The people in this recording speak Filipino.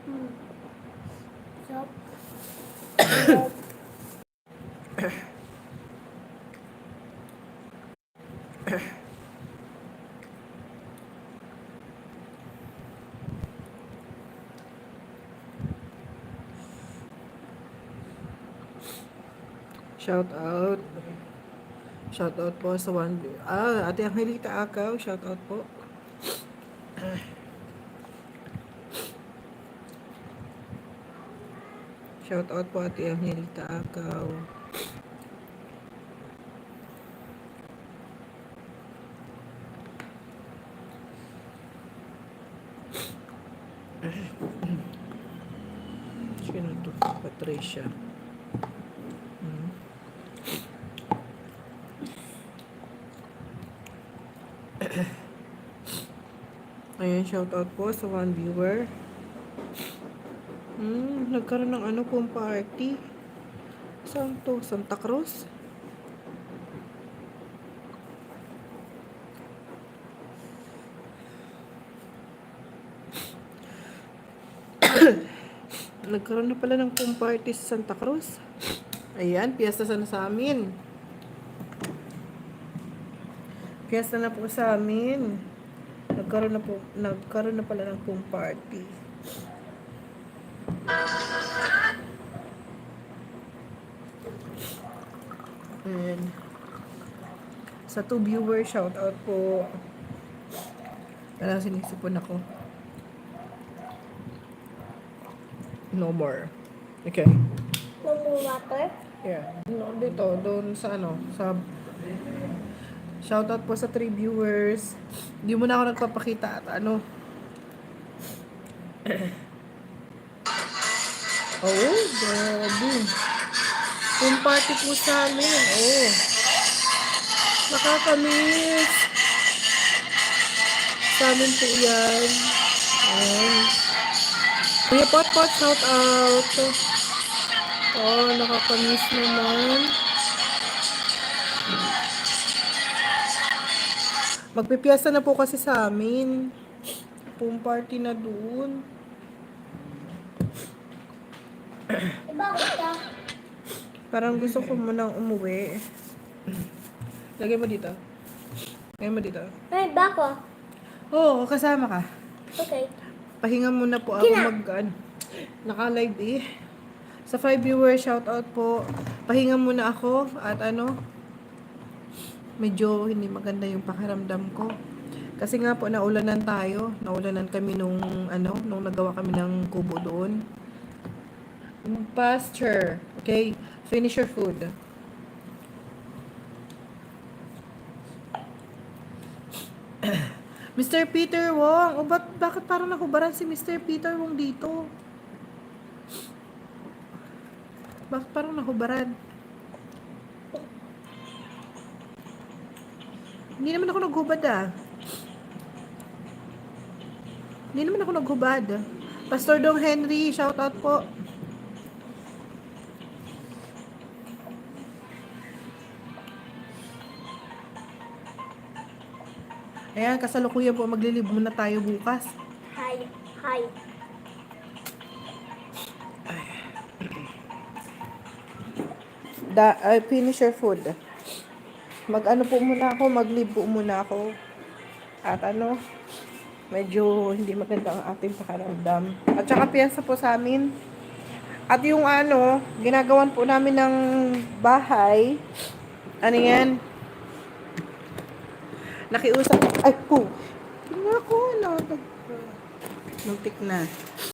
Hmm. Sarap. Shout out. Shout out po sa Ate Angelita Akaw. Shout out po. Shout out po Ate Angelita Akaw. Sino to? Patricia. Ayan, shout out po sa one viewer. Nagkaroon ng ano pong party. Saan to? Santa Cruz? Nagkaroon na pala ng pong party sa Santa Cruz. Ayan, piyesta sana sa amin. Piyesta na po sa amin. Nagkaroon na pala ng pong party. Ayan. Sa 2 viewers, shout out po. Parang sinisipon ako. No more. Okay. No more water? Yeah. No, dito, doon sa ano, sa shoutout po sa 3 viewers. Hindi mo na ako nagpapakita at ano. Oh, grabe. Yung party po sa amin. Oh. Nakakamiss. Sa amin po yan. Ayan. Kuya Pot, shout out. Oh, nakakamiss naman. Magpipiesta na po kasi sa amin. Pong party na doon. Bakit ka? Parang gusto ko munang umuwi. Lagay mo dito. Lagay mo dito. Ay, bako. Oo, kasama ka. Okay. Pahinga muna po ako naka-live eh. Sa 5 viewers, shout out po. Pahinga muna ako at ano, medyo hindi maganda yung pakiramdam ko. Kasi nga po naulanan tayo. Naulanan kami nung nagawa kami ng kubo doon. Pasture. Okay, finish your food. Mr. Peter Wong. O bakit parang nakubaran si Mr. Peter Wong dito? Bakit parang nakubaran? Hindi naman ako naghubad Hindi naman ako naghubad. Pastor Dong Henry, shout out po. Ayan, kasalukuyan po, maglilib muna tayo bukas. Hi. Hi. Finish your food. Mag-ano po muna ako, maglib po muna ako. At medyo hindi maganda ang ating pakiramdam. At saka piyesta po sa amin. At yung ginagawan po namin ng bahay. Ano yan? Nakiusap. Ay po! Tingnan ko, muntik na.